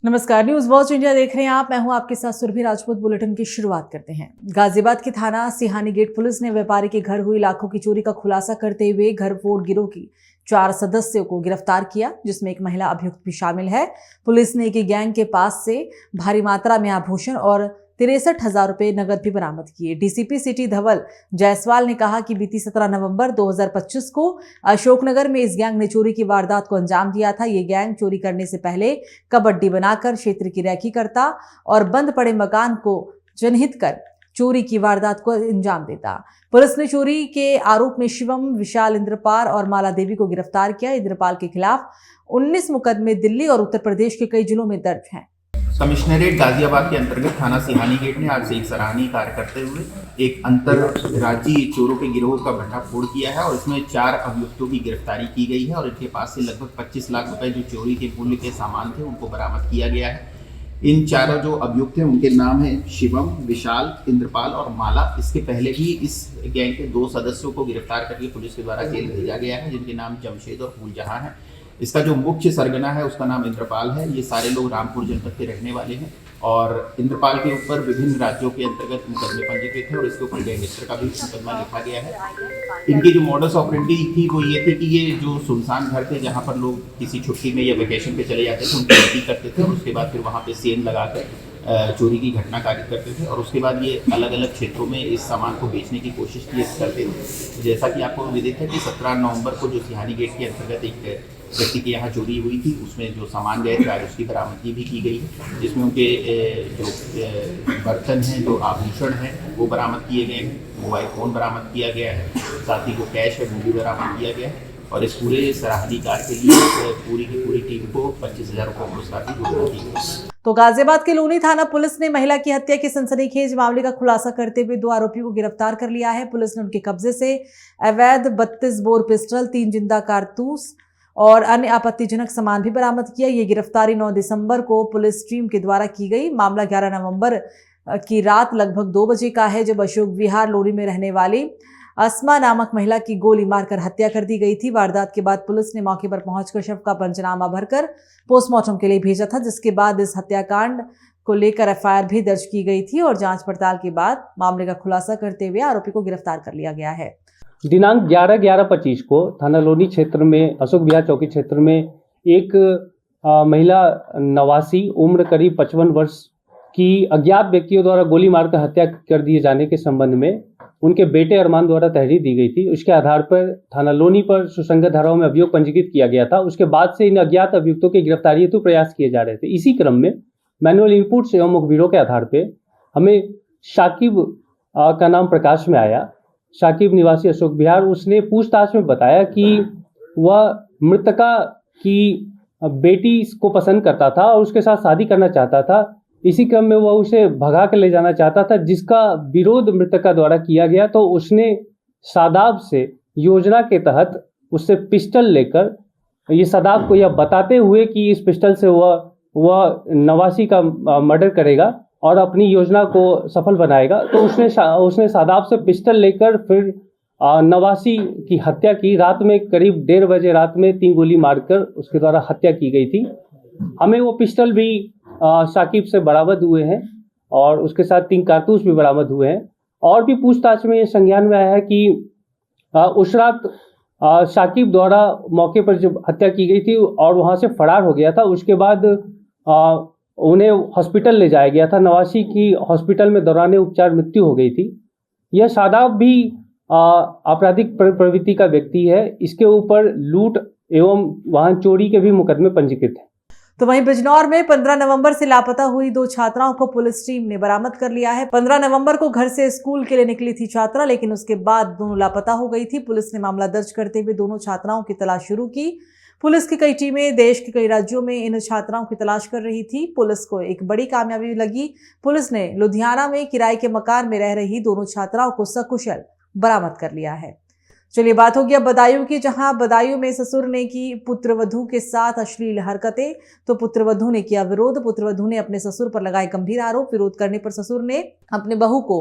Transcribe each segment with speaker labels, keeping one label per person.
Speaker 1: नमस्कार, news watch India देख रहे हैं आप। मैं हूं आपके साथ सुरभि राजपूत। बुलेटिन की शुरुआत करते हैं। गाजियाबाद के थाना सिहानी गेट पुलिस ने व्यापारी के घर हुई लाखों की चोरी का खुलासा करते हुए घर फोड़ गिरोह की 4 सदस्यों को गिरफ्तार किया, जिसमें एक महिला अभियुक्त भी शामिल है। पुलिस ने एक गैंग के पास से भारी मात्रा में आभूषण और 63,000 रुपए नगद भी बरामद किए। डीसीपी सिटी धवल जायसवाल ने कहा कि बीती 17 नवंबर 2025 को अशोकनगर में इस गैंग ने चोरी की वारदात को अंजाम दिया था। ये गैंग चोरी करने से पहले कबड्डी बनाकर क्षेत्र की रैकी करता और बंद पड़े मकान को चिन्हित कर चोरी की वारदात को अंजाम देता। पुलिस ने चोरी के आरोप में शिवम, विशाल, इंद्रपाल और माला देवी को गिरफ्तार किया। इंद्रपाल के खिलाफ 19 मुकदमे दिल्ली और उत्तर प्रदेश के कई जिलों में दर्ज हैं।
Speaker 2: कमिश्नरेट गाजियाबाद के अंतर्गत थाना सिहानी गेट ने आज से एक सराहनीय कार्य करते हुए एक अंतरराज्यीय चोरों के गिरोह का भंडाफोड़ किया है और इसमें 4 अभियुक्तों की गिरफ्तारी की गई है और इनके पास से लगभग 25 लाख रुपए जो चोरी के मूल्य के सामान थे उनको बरामद किया गया है। इन 4 जो अभियुक्त हैं उनके नाम हैं शिवम, विशाल, इंद्रपाल और माला। इसके पहले भी इस गैंग के 2 सदस्यों को गिरफ्तार करके पुलिस के द्वारा जेल भेजा गया है, जिनके नाम जमशेद और फूलजहां हैं। इसका जो मुख्य सरगना है उसका नाम इंद्रपाल है। ये सारे लोग रामपुर जनपद के रहने वाले हैं और इंद्रपाल के ऊपर विभिन्न राज्यों के अंतर्गत मुकदमे पंजीकृत हैं और इसके ऊपर गैंगस्टर का भी मुकदमा लिखा गया है। इनकी जो मॉडस ऑपरेंडी थी वो ये थी कि ये जो सुनसान घर थे जहाँ पर लोग किसी छुट्टी में या वेकेशन पे चले जाते थे उनकी ड्यूटी करते थे और उसके बाद फिर वहाँ पे सेन लगाकर चोरी की घटना कार्य करते थे और उसके बाद ये अलग अलग क्षेत्रों में इस सामान को बेचने की कोशिश करते थे। जैसा कि आपको विदित है कि 17 नवंबर को जो सिहानी गेट के अंतर्गत एक व्यक्ति के यहाँ चोरी हुई थी, उसमें जो सामान गए थे आज उसकी बरामदगी भी की गई है, जिसमें उनके जो बर्तन हैं, जो आभूषण हैं वो बरामद किए गए हैं। मोबाइल फ़ोन बरामद किया गया है, साथ ही जो कैश है वो भी बरामद किया गया है और इस पूरे सराहनीय कार्य के लिए पूरी की पूरी टीम को 25,000 रुपये पुरस्कार की घोषणा की गई।
Speaker 1: तो गाजियाबाद के लोनी थाना पुलिस ने महिला की हत्या के सनसनीखेज मामले का खुलासा करते हुए 2 आरोपियों को गिरफ्तार कर लिया है। पुलिस ने उनके कब्जे से अवैध 32 बोर पिस्टल, 3 जिंदा कारतूस और अन्य आपत्तिजनक सामान भी बरामद किया। ये गिरफ्तारी 9 दिसंबर को पुलिस टीम के द्वारा की गई। मामला 11 नवंबर की रात लगभग 2 बजे का है, जब अशोक विहार लोनी में रहने वाली अस्मा नामक महिला की गोली मारकर हत्या कर दी गई थी। वारदात के बाद पुलिस ने मौके पर पहुंचकर शव का पंचनामा भरकर पोस्टमार्टम के लिए भेजा था, जिसके बाद इस हत्याकांड को लेकर एफआईआर भी दर्ज की गई थी और जांच पड़ताल के बाद मामले का खुलासा करते हुए आरोपी को गिरफ्तार कर लिया गया है।
Speaker 3: दिनांक 11/11/25 को थाना लोनी क्षेत्र में अशोक विहार चौकी क्षेत्र में एक महिला नवासी उम्र करीब 55 वर्ष की अज्ञात व्यक्तियों द्वारा गोली मारकर हत्या कर दिए जाने के संबंध में उनके बेटे अरमान द्वारा तहरीर दी गई थी। उसके आधार पर थाना लोनी पर सुसंगत धाराओं में अभियोग पंजीकृत किया गया था। उसके बाद से इन अज्ञात अभियुक्तों की गिरफ्तारी हेतु प्रयास किए जा रहे थे। इसी क्रम में मैनुअल इनपुट्स एवं मुखबिरों के आधार पर हमें शाकिब का नाम प्रकाश में आया। शाकिब निवासी अशोक विहार, उसने पूछताछ में बताया कि वह मृतका की बेटी को पसंद करता था और उसके साथ शादी करना चाहता था। इसी क्रम में वह उसे भगा कर ले जाना चाहता था, जिसका विरोध मृतका द्वारा किया गया। तो उसने शादाब से योजना के तहत उससे पिस्टल लेकर ये शादाब को यह बताते हुए कि इस पिस्टल से वह नवासी का मर्डर करेगा और अपनी योजना को सफल बनाएगा, तो उसने शादाब से पिस्टल लेकर फिर नवासी की हत्या की। रात में करीब 1:30 बजे रात में 3 गोली मारकर उसके द्वारा हत्या की गई थी। हमें वो पिस्टल भी शाकिब से बरामद हुए हैं और उसके साथ 3 कारतूस भी बरामद हुए हैं। और भी पूछताछ में ये संज्ञान में आया है कि उस रात शाकिब द्वारा मौके पर जब हत्या की गई थी और वहाँ से फरार हो गया था, उसके बाद उन्हें हॉस्पिटल ले जाया गया था। नवासी की हॉस्पिटल में दौरान उपचार मृत्यु हो गई थी। यह शादाब भी आपराधिक प्रवृत्ति का व्यक्ति है। इसके ऊपर लूट एवं वाहन चोरी के भी मुकदमे पंजीकृत हैं।
Speaker 1: तो वहीं बिजनौर में 15 नवंबर से लापता हुई 2 छात्राओं को पुलिस टीम ने बरामद कर लिया है। 15 नवंबर को घर से स्कूल के लिए निकली थी छात्रा, लेकिन उसके बाद दोनों लापता हो गई थी। पुलिस ने मामला दर्ज करते हुए दोनों छात्राओं की तलाश शुरू की। पुलिस की कई टीमें देश के कई राज्यों में इन छात्राओं की तलाश कर रही थी। पुलिस को एक बड़ी कामयाबी लगी। पुलिस ने लुधियाना में किराए के मकान में रह रही दोनों छात्राओं को सकुशल बरामद कर लिया है। चलिए बात होगी अब बदायूं की, जहां बदायूं में ससुर ने की पुत्रवधू के साथ अश्लील हरकतें, तो पुत्रवधू ने किया विरोध। पुत्रवधू ने अपने ससुर पर लगाए गंभीर आरोप। विरोध करने पर ससुर ने अपने बहू को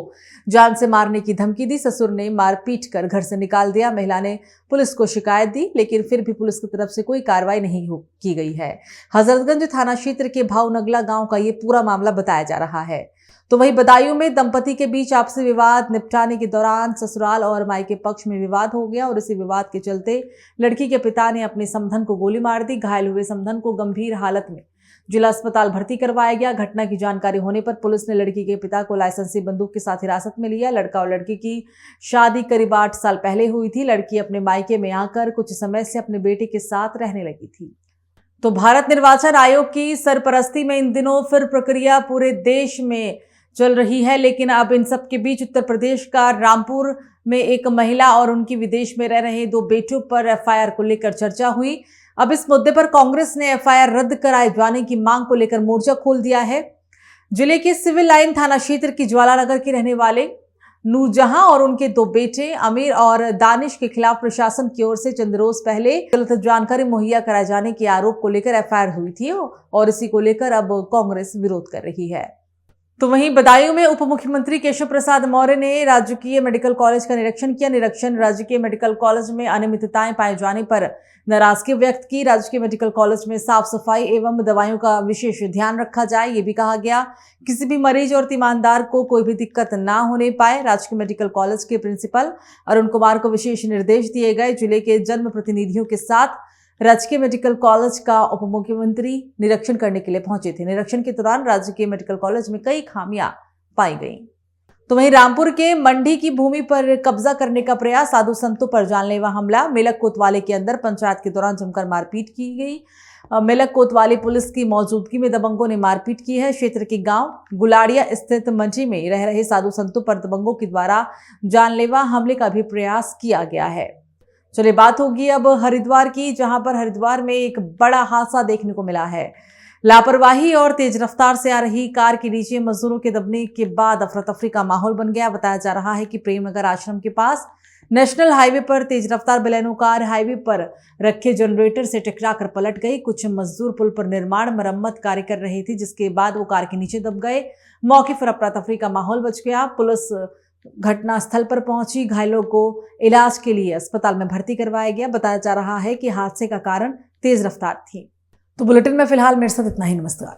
Speaker 1: जान से मारने की धमकी दी। ससुर ने मारपीट कर घर से निकाल दिया। महिला ने पुलिस को शिकायत दी, लेकिन फिर भी पुलिस की तरफ से कोई कार्रवाई नहीं की गई है। हजरतगंज थाना क्षेत्र के भावनगला गांव का ये पूरा मामला बताया जा रहा है। तो वहीं बदायूं में दंपति के बीच आपसी विवाद निपटाने के दौरान ससुराल और मायके पक्ष में विवाद हो गया और इसी विवाद के चलते लड़की के पिता ने अपने समधन को गोली मार दी। घायल हुए समधन को गंभीर हालत में जिला अस्पताल भर्ती करवाया गया। घटना की जानकारी होने पर पुलिस ने लड़की के पिता को लाइसेंसी बंदूक के साथ हिरासत में लिया। लड़का और लड़की की शादी करीब 8 साल पहले हुई थी। लड़की अपने मायके में आकर कुछ समय से अपने बेटे के साथ रहने लगी थी। तो भारत निर्वाचन आयोग की सरपरस्ती में इन दिनों फिर प्रक्रिया पूरे देश में चल रही है, लेकिन अब इन सब के बीच उत्तर प्रदेश का रामपुर में एक महिला और उनकी विदेश में रह रहे 2 बेटों पर एफआईआर को लेकर चर्चा हुई। अब इस मुद्दे पर कांग्रेस ने एफआईआर रद्द कराए जाने की मांग को लेकर मोर्चा खोल दिया है। जिले के सिविल लाइन थाना क्षेत्र की ज्वालानगर के रहने वाले नूरजहां और उनके 2 बेटे अमीर और दानिश के खिलाफ प्रशासन की ओर से चंद रोज पहले गलत जानकारी मुहैया कराए जाने के आरोप को लेकर एफआईआर हुई थी और इसी को लेकर अब कांग्रेस विरोध कर रही है। तो वहीं बदायूं में उप मुख्यमंत्री केशव प्रसाद मौर्य ने राजकीय मेडिकल कॉलेज का निरीक्षण किया। निरीक्षण राजकीय मेडिकल कॉलेज में अनियमितताएं पाए जाने पर नाराजगी व्यक्त की। राजकीय मेडिकल कॉलेज में साफ सफाई एवं दवाइयों का विशेष ध्यान रखा जाए, ये भी कहा गया। किसी भी मरीज और तीमानदार को कोई भी दिक्कत ना होने पाए। राजकीय मेडिकल कॉलेज के प्रिंसिपल अरुण कुमार को विशेष निर्देश दिए गए। जिले के जन प्रतिनिधियों के साथ राजकीय मेडिकल कॉलेज का उप मुख्यमंत्री निरीक्षण करने के लिए पहुंचे थे। निरीक्षण के दौरान राजकीय मेडिकल कॉलेज में कई खामियां पाई गई। तो वहीं रामपुर के मंडी की भूमि पर कब्जा करने का प्रयास, साधु संतों पर जानलेवा हमला। मेलक कोतवाली के अंदर पंचायत के दौरान जमकर मारपीट की गई। मेलक कोतवाली पुलिस की मौजूदगी में दबंगों ने मारपीट की है। क्षेत्र के गांव गुलाड़िया स्थित मंडी में रह रहे साधु संतों पर दबंगों के द्वारा जानलेवा हमले का भी प्रयास किया गया है। चलिए बात होगी अब हरिद्वार की, जहां पर हरिद्वार में एक बड़ा हादसा देखने को मिला है। लापरवाही और तेज रफ्तार से आ रही कार के नीचे मजदूरों के दबने के बाद अफरा तफरी का माहौल बन गया। बताया जा रहा है कि प्रेमनगर आश्रम के पास नेशनल हाईवे पर तेज रफ्तार बलेनो कार हाईवे पर रखे जनरेटर से टकराकर पलट गई। कुछ मजदूर पुल पर निर्माण मरम्मत कार्य कर रहे थे, जिसके बाद वो कार के नीचे दब गए। मौके पर अफरा तफरी का माहौल बच गया। पुलिस घटना स्थल पर पहुंची। घायलों को इलाज के लिए अस्पताल में भर्ती करवाया गया। बताया जा रहा है कि हादसे का कारण तेज रफ्तार थी। तो बुलेटिन में फिलहाल मेरे साथ इतना ही। नमस्कार।